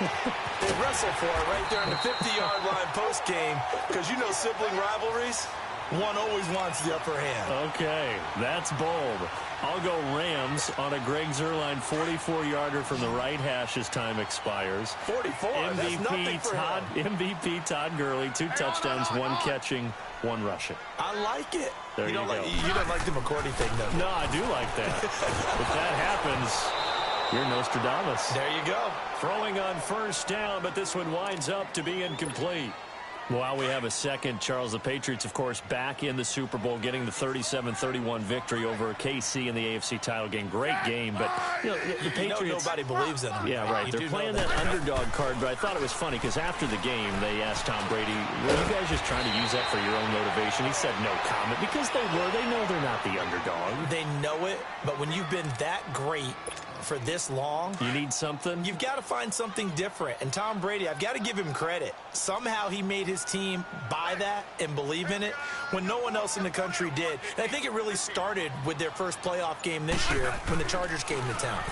They wrestle for it right there in the 50-yard line post-game because you know sibling rivalries, one always wants the upper hand. Okay, that's bold. I'll go Rams on a Greg Zuerlein 44-yarder from the right hash as time expires. 44, that's nothing for him. MVP Todd Gurley, 2 touchdowns, 1 catching, 1 rushing. I like it. There you go. You don't like the McCourty thing, though. No, I do like that. If that happens, you're Nostradamus. There you go. Throwing on first down, but this one winds up to be incomplete. While we have a second, Charles, the Patriots, of course, back in the Super Bowl, getting the 37-31 victory over KC in the AFC title game. Great game, but you know, the Patriots... nobody believes in them. Yeah, right. They're playing that underdog card, but I thought it was funny because after the game, they asked Tom Brady, were you guys just trying to use that for your own motivation? He said no comment because they know they're not the underdog. They know it, but when you've been that great for this long, you need something. You've got to find something different. And Tom Brady, I've got to give him credit. Somehow he made his team buy that and believe in it when no one else in the country did. And I think it really started with their first playoff game this year when the Chargers came to town.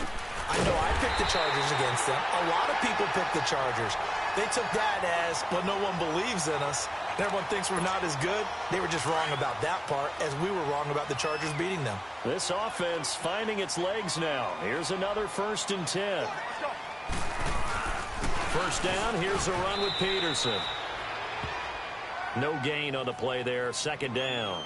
I know I picked the Chargers against them. A lot of people picked the Chargers. They took that as, well, no one believes in us. And everyone thinks we're not as good. They were just wrong about that part, as we were wrong about the Chargers beating them. This offense finding its legs now. Here's another 1st and 10. First down, here's a run with Peterson. No gain on the play there, 2nd down.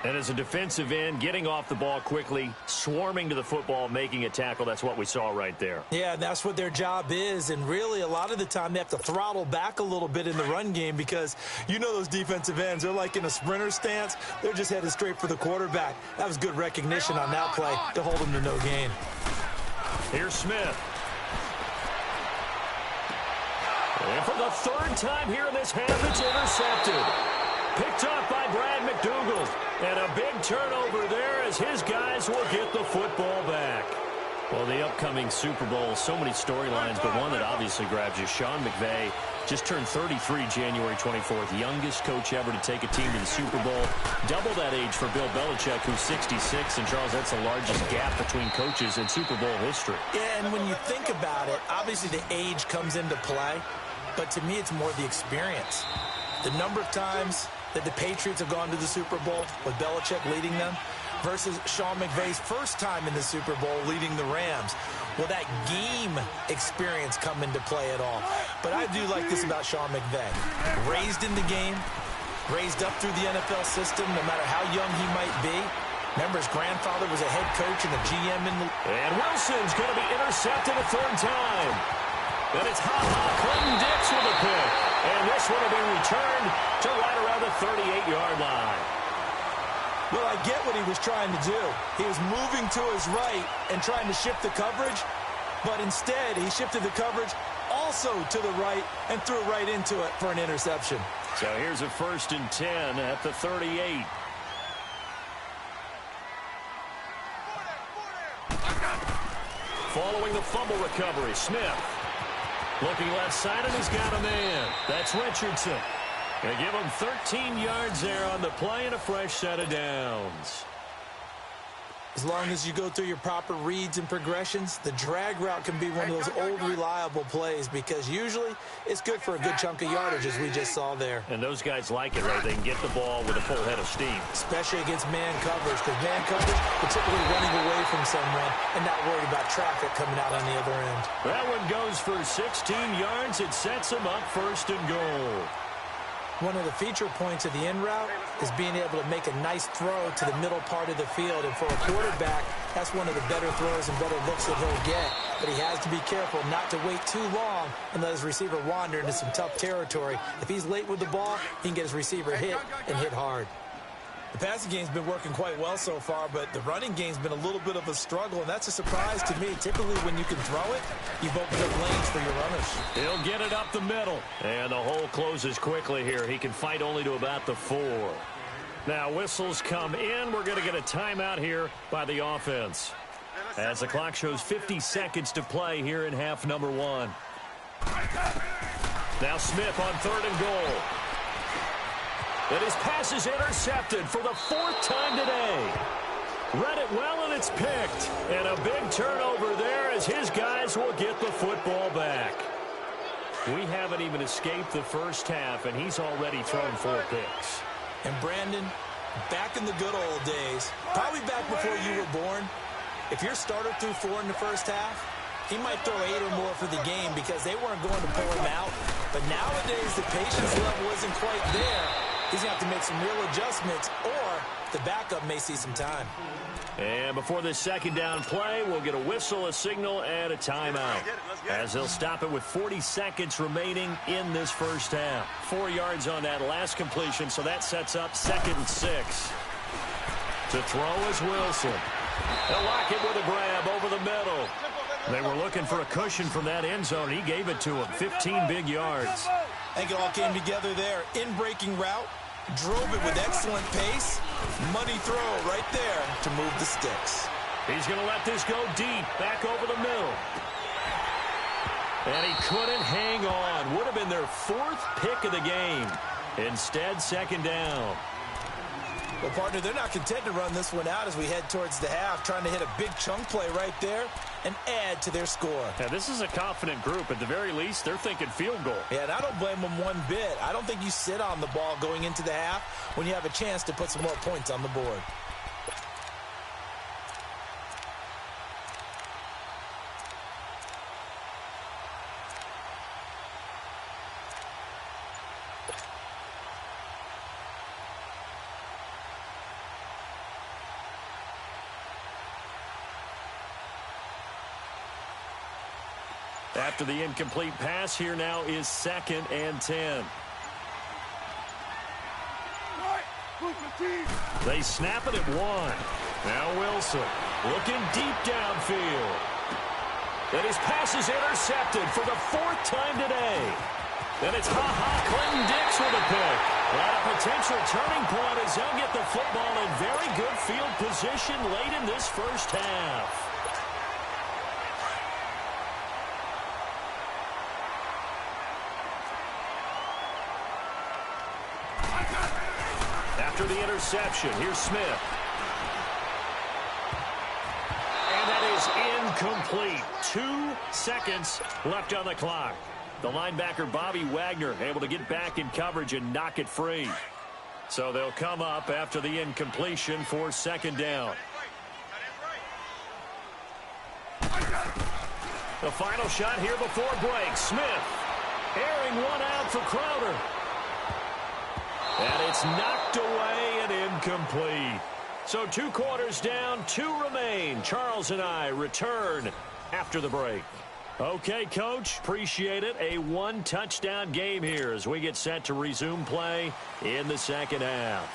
And as a defensive end, getting off the ball quickly, swarming to the football, making a tackle. That's what we saw right there. Yeah, that's what their job is. And really, a lot of the time, they have to throttle back a little bit in the run game because you know those defensive ends, they're like in a sprinter stance. They're just headed straight for the quarterback. That was good recognition on that play to hold them to no gain. Here's Smith. And for the 3rd time here in this half, it's intercepted. Picked off by Brad McDougald. And a big turnover there as his guys will get the football back. Well, the upcoming Super Bowl, so many storylines, but one that obviously grabs you. Sean McVay just turned 33 January 24th. Youngest coach ever to take a team to the Super Bowl. Double that age for Bill Belichick, who's 66. And, Charles, that's the largest gap between coaches in Super Bowl history. Yeah, and when you think about it, obviously the age comes into play. But to me, it's more the experience. The number of times that the Patriots have gone to the Super Bowl with Belichick leading them versus Sean McVay's first time in the Super Bowl leading the Rams. Will that game experience come into play at all? But I do like this about Sean McVay. Raised in the game, raised up through the NFL system, no matter how young he might be. Remember, his grandfather was a head coach and a GM in the... And Wilson's going to be intercepted a 3rd time. And it's Clinton Dix with a pick. And this one will be returned to right around the 38-yard line. Well, I get what he was trying to do. He was moving to his right and trying to shift the coverage, but instead he shifted the coverage also to the right and threw right into it for an interception. So here's a 1st and 10 at the 38. Following the fumble recovery, Smith. Looking left side, and he's got a man. That's Richardson. Going to give him 13 yards there on the play and a fresh set of downs. As long as you go through your proper reads and progressions, the drag route can be one of those old reliable plays because usually it's good for a good chunk of yardage, as we just saw there. And those guys like it, right? They can get the ball with a full head of steam. Especially against man coverage, because man coverage, they're typically running away from someone and not worried about traffic coming out on the other end. That one goes for 16 yards. It sets him up 1st and goal. One of the feature points of the in route is being able to make a nice throw to the middle part of the field. And for a quarterback, that's one of the better throws and better looks that he'll get. But he has to be careful not to wait too long and let his receiver wander into some tough territory. If he's late with the ball, he can get his receiver hit and hit hard. The passing game's been working quite well so far, but the running game's been a little bit of a struggle, and that's a surprise to me. Typically, when you can throw it, you've opened up lanes for your runners. He'll get it up the middle, and the hole closes quickly here. He can fight only to about the 4. Now, whistles come in. We're going to get a timeout here by the offense, as the clock shows 50 seconds to play here in half number 1. Now Smith on 3rd and goal. And his pass is intercepted for the 4th time today. Read it well, and it's picked. And a big turnover there as his guys will get the football back. We haven't even escaped the first half, and he's already thrown 4 picks. And Brandon, back in the good old days, probably back before you were born, if your starter threw 4 in the first half, he might throw 8 or more for the game because they weren't going to pull him out. But nowadays, the patience level isn't quite there. He's going to have to make some real adjustments, or the backup may see some time. And before this second down play, we'll get a whistle, a signal, and a timeout, as they'll stop it with 40 seconds remaining in this first half. 4 yards on that last completion, so that sets up 2nd and 6. To throw is Wilson. They'll lock it with a grab over the middle. They were looking for a cushion from that end zone. He gave it to him. 15 big yards. I think it all came together there. In-breaking route, drove it with excellent pace. Money throw right there to move the sticks. He's going to let this go deep, back over the middle. And he couldn't hang on. Would have been their 4th pick of the game. Instead, 2nd down. Well, partner, they're not content to run this one out as we head towards the half, trying to hit a big chunk play right there and add to their score. Yeah, this is a confident group. At the very least, they're thinking field goal. Yeah, and I don't blame them one bit. I don't think you sit on the ball going into the half when you have a chance to put some more points on the board. After the incomplete pass, here now is 2nd and 10. They snap it at 1. Now Wilson looking deep downfield. And his pass is intercepted for the 4th time today. Then it's Clinton Dix with a pick. And a potential turning point as they'll get the football in very good field position late in this first half. After the interception, here's Smith. And that is incomplete. 2 seconds left on the clock. The linebacker, Bobby Wagner, able to get back in coverage and knock it free. So they'll come up after the incompletion for 2nd down. The final shot here before break. Smith airing one out for Crowder. And it's knocked away and incomplete. So 2 quarters down, 2 remain. Charles and I return after the break. Okay, Coach, appreciate it. A 1-touchdown game here as we get set to resume play in the second half.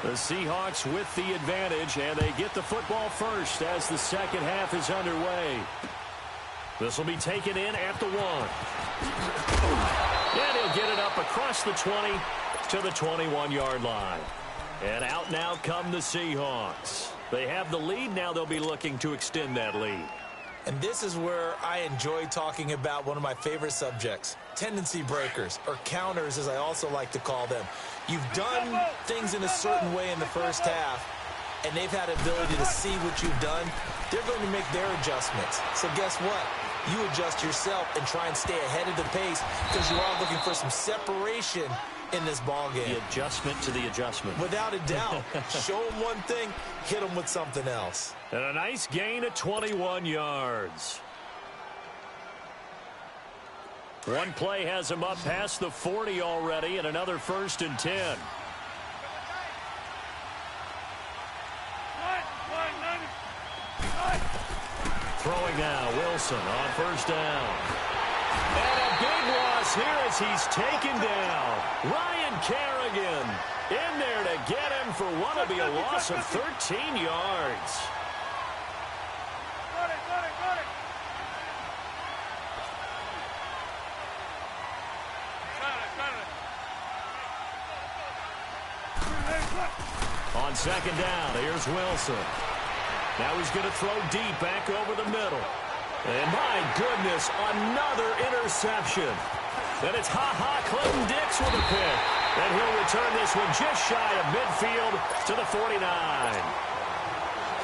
The Seahawks with the advantage, and they get the football first as the second half is underway. This will be taken in at the 1. And he'll get it up across the 20 to the 21-yard line. And out now come the Seahawks. They have the lead. Now they'll be looking to extend that lead. And this is where I enjoy talking about one of my favorite subjects, tendency breakers, or counters as I also like to call them. You've done things in a certain way in the first half, and they've had ability to see what you've done. They're going to make their adjustments. So guess what? You adjust yourself and try and stay ahead of the pace because you are looking for some separation in this ball game. The adjustment to the adjustment. Without a doubt. Show them one thing, hit them with something else. And a nice gain of 21 yards. One play has him up past the 40 already, and another 1st and 10. Throwing now, Wilson on 1st down. And a big loss here as he's taken down. Ryan Kerrigan in there to get him for what will be a loss of 13 yards. On 2nd down, here's Wilson. Now he's going to throw deep back over the middle. And my goodness, another interception. And it's Clinton Dix with a pick. And he'll return this one just shy of midfield to the 49.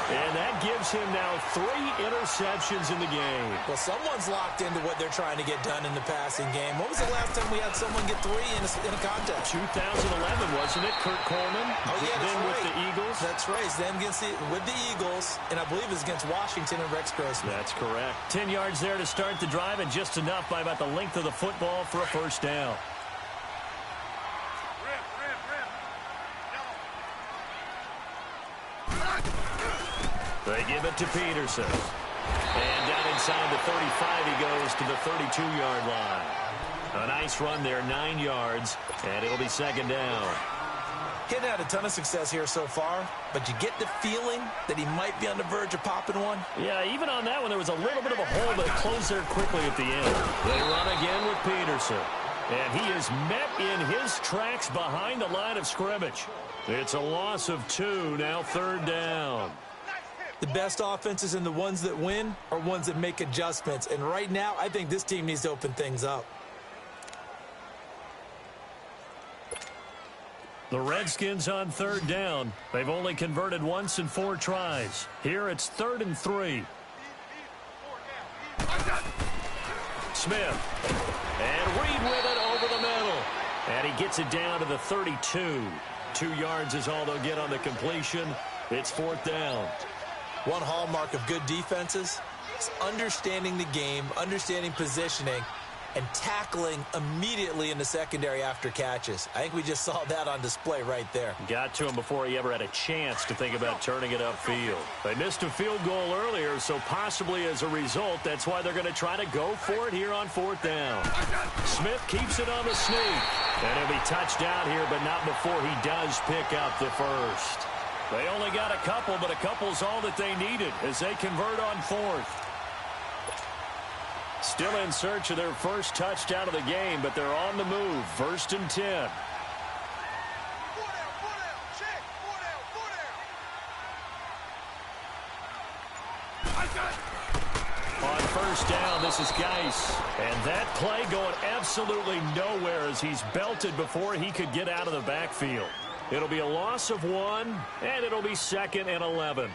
And that gives him now 3 interceptions in the game. Well, someone's locked into what they're trying to get done in the passing game. When was the last time we had someone get 3 in a contest? 2011, wasn't it? Kurt Coleman. Oh, yeah, then right. with the Eagles. That's right. Then with the Eagles, and I believe it's against Washington and Rex Grossman. That's correct. 10 yards there to start the drive, and just enough by about the length of the football for a first down. They give it to Peterson. And down inside the 35, he goes to the 32-yard line. A nice run there, 9 yards, and it'll be second down. He's had a ton of success here so far, but you get the feeling that he might be on the verge of popping one. Yeah, even on that one, there was a little bit of a hole, but it closed there quickly at the end. They run again with Peterson. And he is met in his tracks behind the line of scrimmage. It's a loss of 2, now third down. The best offenses and the ones that win are ones that make adjustments. And right now, I think this team needs to open things up. The Redskins on third down. They've only converted once in 4 tries. Here it's 3rd and 3. Smith. And Reed with it over the middle. And he gets it down to the 32. 2 yards is all they'll get on the completion. It's 4th down. One hallmark of good defenses is understanding the game, understanding positioning, and tackling immediately in the secondary after catches. I think we just saw that on display right there. Got to him before he ever had a chance to think about turning it upfield. They missed a field goal earlier, so possibly as a result, that's why they're going to try to go for it here on 4th down. Smith keeps it on the sneak. And he'll be touched down here, but not before he does pick up the first. They only got a couple, but a couple's all that they needed as they convert on 4th. Still in search of their first touchdown of the game, but they're on the move. 1st and 10. On 1st down, this is Geis. And that play going absolutely nowhere as he's belted before he could get out of the backfield. It'll be a loss of 1, and it'll be 2nd and 11.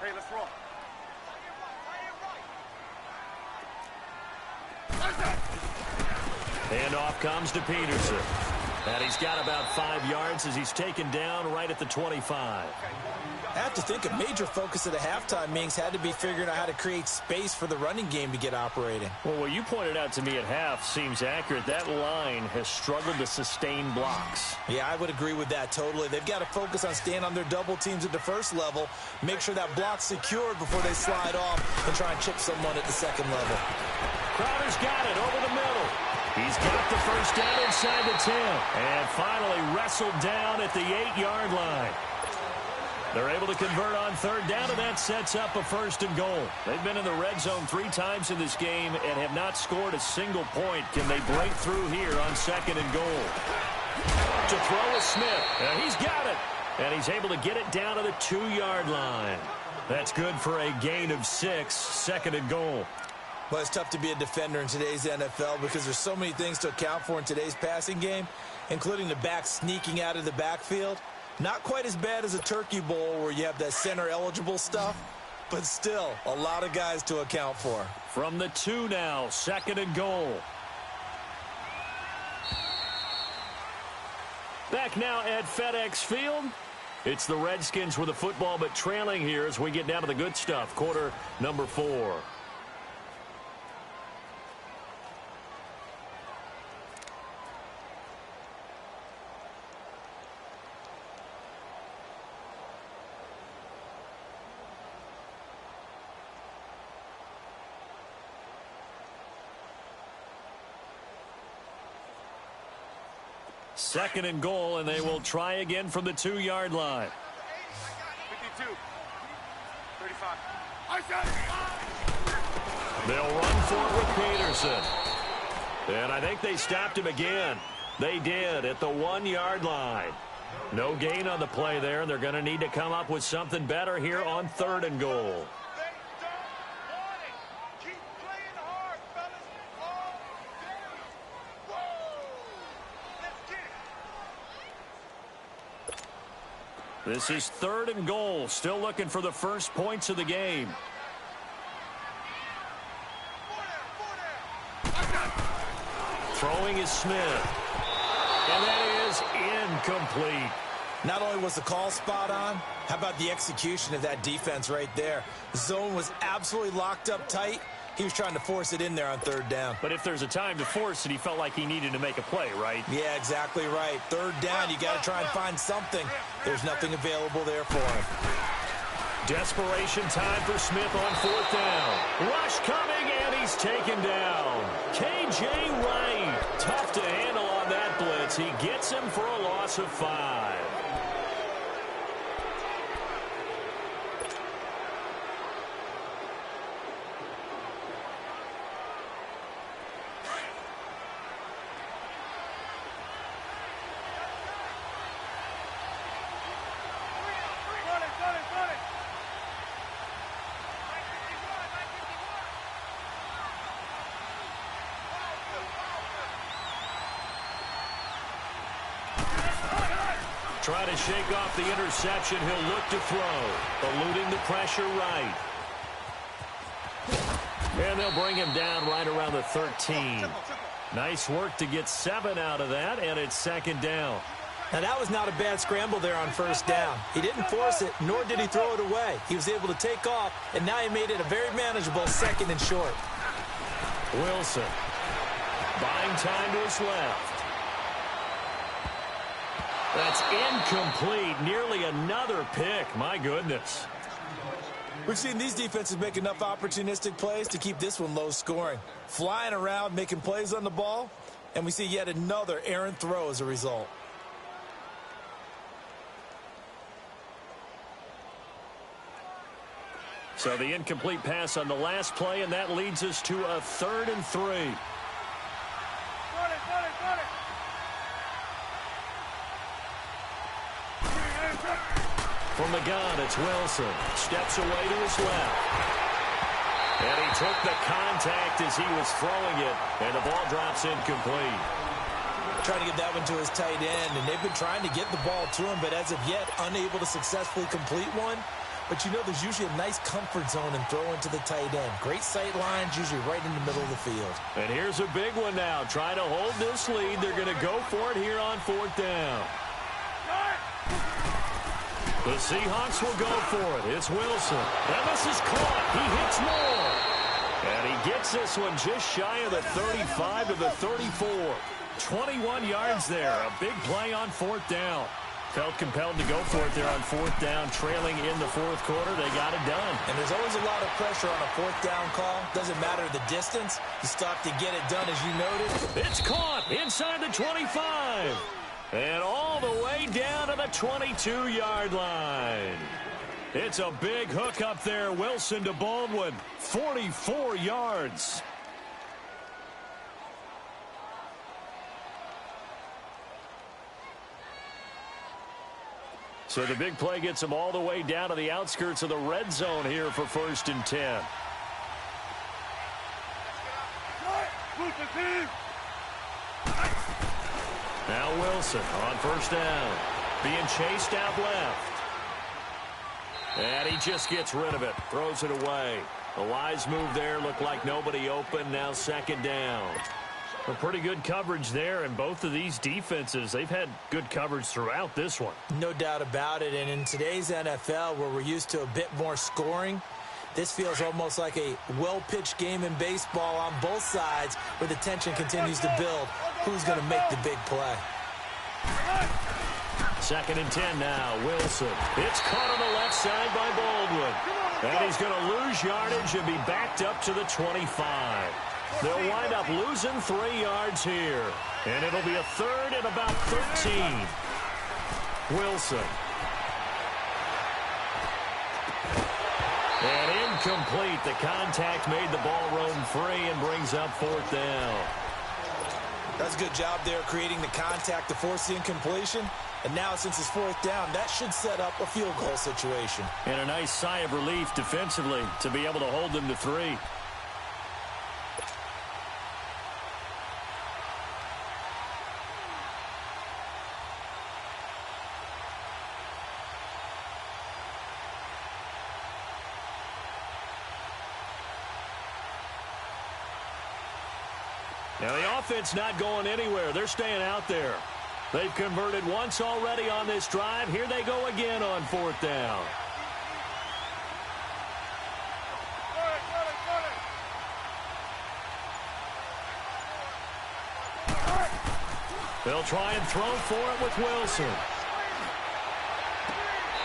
Hey, let's roll. And off comes to Peterson. And he's got about 5 yards as he's taken down right at the 25. I have to think a major focus of the halftime meetings had to be figuring out how to create space for the running game to get operating. Well, what you pointed out to me at half seems accurate. That line has struggled to sustain blocks. Yeah, I would agree with that totally. They've got to focus on staying on their double teams at the first level, make sure that block's secured before they slide off and try and chip someone at the second level. Crowder's got it over the middle. He's got the first down inside the 10. And finally wrestled down at the 8-yard line. They're able to convert on 3rd down, and that sets up a 1st and goal. They've been in the red zone 3 times in this game and have not scored a single point. Can they break through here on 2nd and goal? To throw is Smith, and he's got it. And he's able to get it down to the 2-yard line. That's good for a gain of 6, 2nd and goal. Well, it's tough to be a defender in today's NFL because there's so many things to account for in today's passing game, including the back sneaking out of the backfield. Not quite as bad as a turkey bowl where you have that center-eligible stuff, but still a lot of guys to account for. From the 2 now, 2nd and goal. Back now at FedEx Field. It's the Redskins with the football, but trailing here as we get down to the good stuff. Quarter number 4. Second and goal, and they will try again from the 2-yard line. 52. 35. They'll run for it with Peterson. And I think they stopped him again. They did at the 1-yard line. No gain on the play there, and they're going to need to come up with something better here on 3rd and goal. This is 3rd and goal. Still looking for the first points of the game. Throwing is Smith. And that is incomplete. Not only was the call spot on, how about the execution of that defense right there? The zone was absolutely locked up tight. He was trying to force it in there on 3rd down. But if there's a time to force it, he felt like he needed to make a play, right? Yeah, exactly right. 3rd down, you got to try and find something. There's nothing available there for him. Desperation time for Smith on 4th down. Rush coming, and he's taken down. K.J. Wright, tough to handle on that blitz. He gets him for a loss of 5. Try to shake off the interception. He'll look to throw. Eluding the pressure right. And they'll bring him down right around the 13. Nice work to get 7 out of that, and it's 2nd down. Now, that was not a bad scramble there on 1st down. He didn't force it, nor did he throw it away. He was able to take off, and now he made it a very manageable 2nd and short. Wilson buying time to his left. That's incomplete. Nearly another pick. My goodness. We've seen these defenses make enough opportunistic plays to keep this one low scoring. Flying around, making plays on the ball, and we see yet another errant throw as a result. So the incomplete pass on the last play, and that leads us to a 3rd and 3. From the gun, it's Wilson. Steps away to his left. And he took the contact as he was throwing it, and the ball drops incomplete. Trying to get that one to his tight end, and they've been trying to get the ball to him, but as of yet, unable to successfully complete one. But you know there's usually a nice comfort zone in throwing to the tight end. Great sight lines, usually right in the middle of the field. And here's a big one now. Trying to hold this lead. They're going to go for it here on 4th down. The Seahawks will go for it. It's Wilson. And this is caught. He hits more. And he gets this one just shy of the 35 to the 34. 21 yards there. A big play on 4th down. Felt compelled to go for it there on 4th down, trailing in the 4th quarter. They got it done. And there's always a lot of pressure on a 4th down call. Doesn't matter the distance. You stop to get it done, as you noted. It's caught inside the 25. And all the way down to the 22-yard line. It's a big hook up there. Wilson to Baldwin. 44 yards. So the big play gets him all the way down to the outskirts of the red zone here for 1st and 10. Now Wilson on 1st down. Being chased out left. And he just gets rid of it. Throws it away. A wise move there. Looked like nobody open. Now 2nd down. A pretty good coverage there, and both of these defenses, they've had good coverage throughout this one. No doubt about it, and in today's NFL, where we're used to a bit more scoring, this feels almost like a well-pitched game in baseball on both sides, where the tension continues to build. Who's going to make the big play? 2nd and 10 now. Wilson. It's caught on the left side by Baldwin. And he's going to lose yardage and be backed up to the 25. They'll wind up losing 3 yards here. And it'll be a 3rd and about 13. Wilson. And incomplete. The contact made the ball roam free and brings up 4th down. That's a good job there creating the contact to force the incompletion. And now, since it's fourth down, that should set up a field goal situation. And a nice sigh of relief defensively to be able to hold them to 3. Now, the offense not going anywhere. They're staying out there. They've converted once already on this drive. Here they go again on fourth down. They'll try and throw for it with Wilson.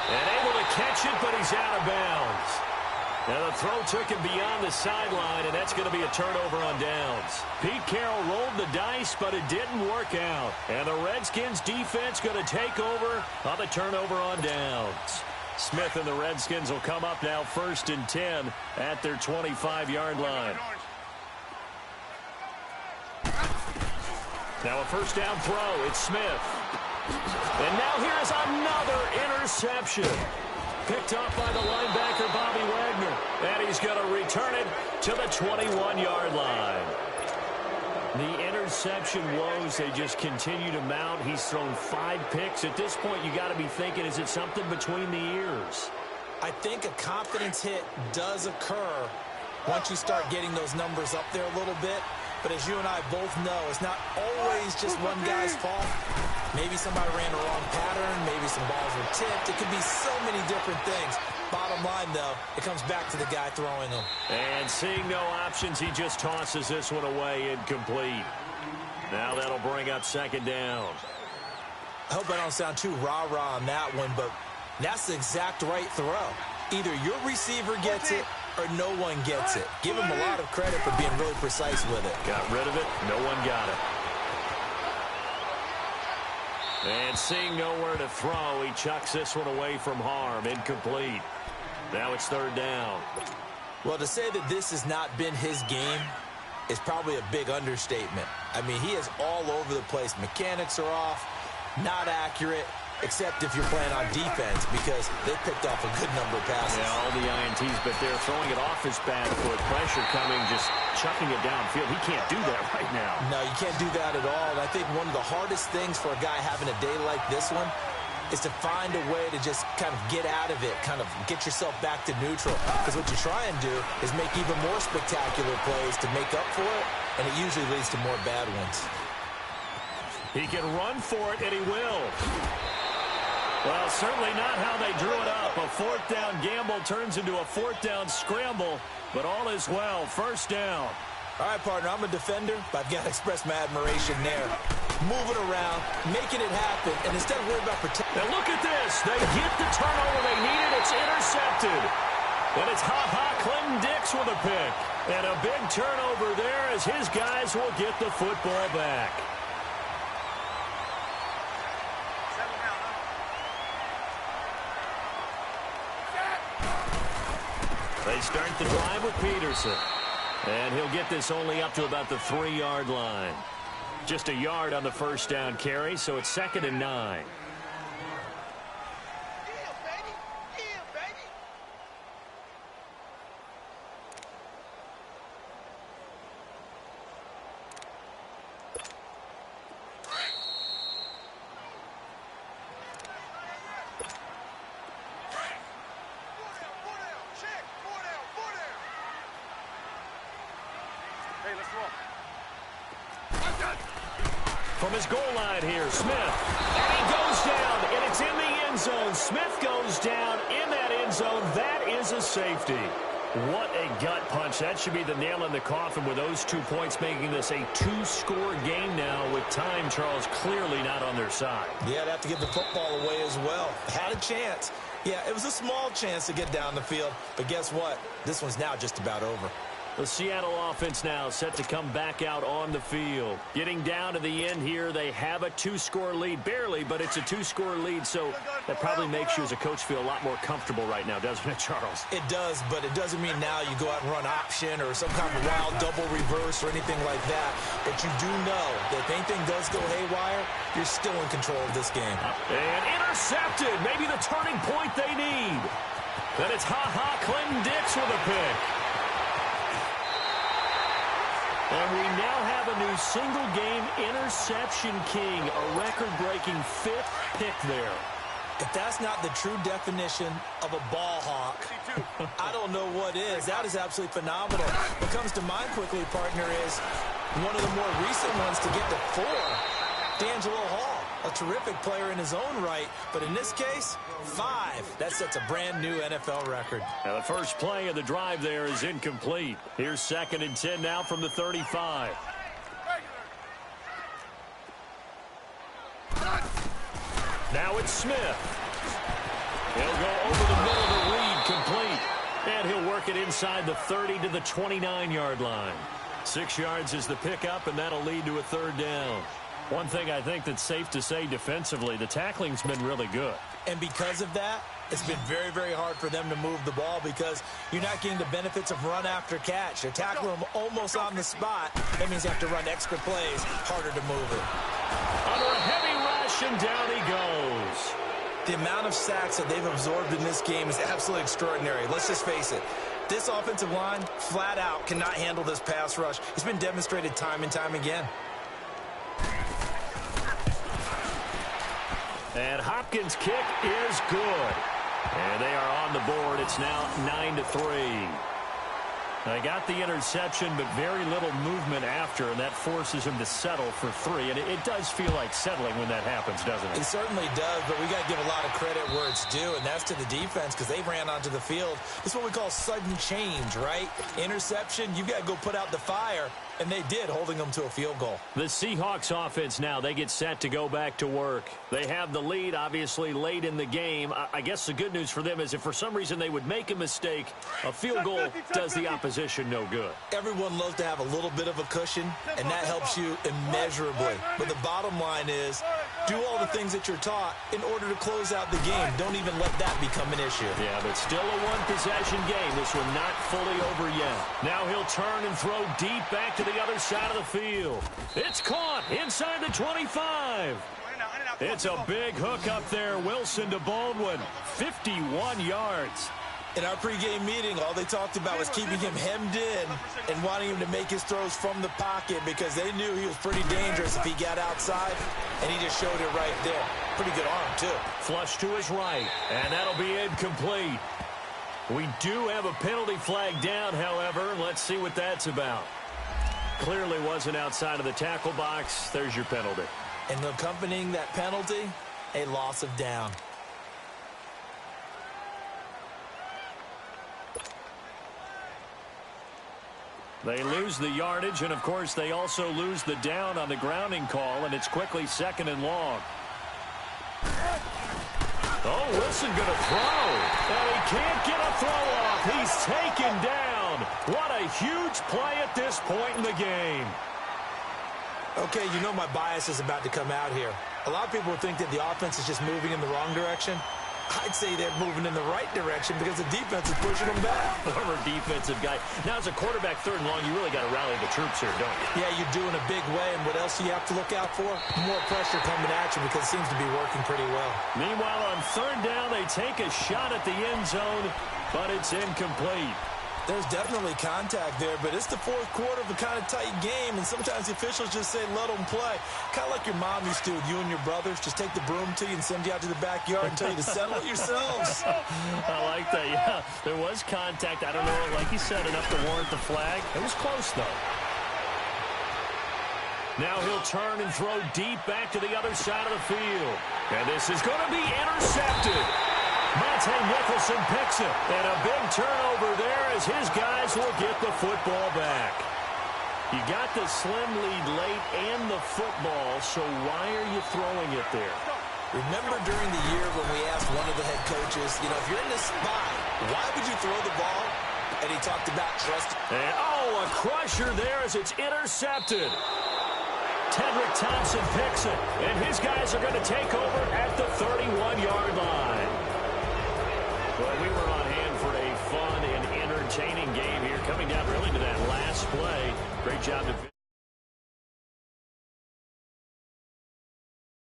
And able to catch it, but he's out of bounds. Now the throw took him beyond the sideline, and that's going to be a turnover on downs. Pete Carroll rolled the dice, but it didn't work out. And the Redskins defense going to take over on the turnover on downs. Smith and the Redskins will come up now 1st and 10 at their 25-yard line. Now a first down throw. It's Smith. And now here's another interception. Picked off by the linebacker, Bobby Wagner. And he's going to return it to the 21-yard line. The interception woes, they just continue to mount. He's thrown 5 picks. At this point, you got to be thinking, is it something between the ears? I think a confidence hit does occur once you start getting those numbers up there a little bit. But as you and I both know, it's not always just one guy's fault. Maybe somebody ran the wrong pattern. Maybe some balls were tipped. It could be so many different things. Bottom line, though, it comes back to the guy throwing them. And seeing no options, he just tosses this one away incomplete. Now that'll bring up 2nd down. I hope I don't sound too rah-rah on that one, but that's the exact right throw. Either your receiver gets it or no one gets it. Give him a lot of credit for being really precise with it. Got rid of it. No one got it. And seeing nowhere to throw, he chucks this one away from harm. Incomplete. Now it's 3rd down. Well, to say that this has not been his game is probably a big understatement. I mean, he is all over the place. Mechanics are off, not accurate, except if you're playing on defense, because they picked off a good number of passes. Yeah, all the INTs, but they're throwing it off his bad foot. Pressure coming, just chucking it downfield. He can't do that right now. No, you can't do that at all. And I think one of the hardest things for a guy having a day like this one is to find a way to just kind of get out of it, kind of get yourself back to neutral. Because what you try and do is make even more spectacular plays to make up for it, and it usually leads to more bad ones. He can run for it, and he will. Well, certainly not how they drew it up. A 4th down gamble turns into a 4th down scramble, but all is well. 1st down. All right, partner, I'm a defender, but I've got to express my admiration there. Moving around, making it happen, and instead of worrying about protecting. Now look at this. They get the turnover they needed. It's intercepted. And it's Clinton Dix with a pick. And a big turnover there as his guys will get the football back. They start the drive with Peterson. And he'll get this only up to about the 3-yard line. Just a yard on the first down carry, so it's 2nd and 9. From his goal line here, Smith. And he goes down, and it's in the end zone. Smith goes down in that end zone. That is a safety. What a gut punch. That should be the nail in the coffin with those 2 points, making this a 2-score game now with time, Charles, clearly not on their side. Yeah, they have to give the football away as well. Had a chance. Yeah, it was a small chance to get down the field, but guess what? This one's now just about over. The Seattle offense now set to come back out on the field. Getting down to the end here, they have a 2-score lead. Barely, but it's a 2-score lead, so that probably makes you as a coach feel a lot more comfortable right now, doesn't it, Charles? It does, but it doesn't mean now you go out and run option or some kind of wild double reverse or anything like that. But you do know that if anything does go haywire, you're still in control of this game. And intercepted. Maybe the turning point they need. Then it's Clinton Dix with a pick. And we now have a new single-game interception king, a record-breaking 5th pick there. If that's not the true definition of a ball hawk, I don't know what is. That is absolutely phenomenal. What comes to mind quickly, partner, is one of the more recent ones to get to 4. D'Angelo Hall, a terrific player in his own right, but in this case, 5. That sets a brand new NFL record. Now the first play of the drive there is incomplete. Here's 2nd and 10 now from the 35. Now it's Smith. He'll go over the middle to Reed, complete. And he'll work it inside the 30 to the 29-yard line. 6 yards is the pickup, and that'll lead to a 3rd down. One thing I think that's safe to say defensively, the tackling's been really good. And because of that, it's been very, very hard for them to move the ball because you're not getting the benefits of run after catch. They're tackling them almost on the spot. That means you have to run extra plays, harder to move it. Under a heavy rush, and down he goes. The amount of sacks that they've absorbed in this game is absolutely extraordinary. Let's just face it. This offensive line, flat out, cannot handle this pass rush. It's been demonstrated time and time again. And Hopkins' kick is good. And they are on the board. It's now 9-3. They got the interception, but very little movement after, and that forces him to settle for 3. And it does feel like settling when that happens, doesn't it? It certainly does, but we got to give a lot of credit where it's due, and that's to the defense because they ran onto the field. This is what we call sudden change, right? Interception, you got to go put out the fire. And they did, holding them to a field goal. The Seahawks offense now, they get set to go back to work. They have the lead, obviously, late in the game. I guess the good news for them is if for some reason they would make a mistake, a field goal does the opposition no good. Everyone loves to have a little bit of a cushion, and that helps you immeasurably. But the bottom line is, do all the things that you're taught in order to close out the game. Don't even let that become an issue. Yeah, but still a one-possession game. This one not fully over yet. Now he'll turn and throw deep back to the other side of the field. It's caught inside the 25. It's a big hook up there. Wilson to Baldwin. 51 yards. In our pregame meeting, all they talked about was keeping him hemmed in and wanting him to make his throws from the pocket because they knew he was pretty dangerous if he got outside, and he just showed it right there. Pretty good arm, too. Flush to his right, and that'll be incomplete. We do have a penalty flag down, however. Let's see what that's about. Clearly wasn't outside of the tackle box. There's your penalty. And accompanying that penalty, a loss of down. They lose the yardage, and, of course, they also lose the down on the grounding call, and it's quickly 2nd and long. Oh, Wilson going to throw, and he can't get a throw off. He's taken down. What a huge play at this point in the game. Okay, you know my bias is about to come out here. A lot of people think that the offense is just moving in the wrong direction. I'd say they're moving in the right direction because the defense is pushing them back. Former defensive guy. Now, as a quarterback, 3rd and long, you really got to rally the troops here, don't you? Yeah, you're doing a big way, and what else do you have to look out for? More pressure coming at you because it seems to be working pretty well. Meanwhile, on 3rd down, they take a shot at the end zone, but it's incomplete. There's definitely contact there, but it's the 4th quarter of a kind of tight game, and sometimes the officials just say, let them play. Kind of like your mom used to with you and your brothers. Just take the broom to you and send you out to the backyard and tell you to settle it yourselves. I like that, yeah. There was contact. I don't know, like you said, enough to warrant the flag. It was close, though. Now he'll turn and throw deep back to the other side of the field. And this is going to be intercepted. Monte Nicholson picks it. And a big turnover there as his guys will get the football back. You got the slim lead late and the football, so why are you throwing it there? Remember during the year when we asked one of the head coaches, if you're in this spot, why would you throw the ball? And he talked about trust. And, oh, a crusher there as it's intercepted. Tedrick Thompson picks it, and his guys are going to take over at the 31-yard line. Well, we were on hand for a fun and entertaining game here, coming down really to that last play. Great job to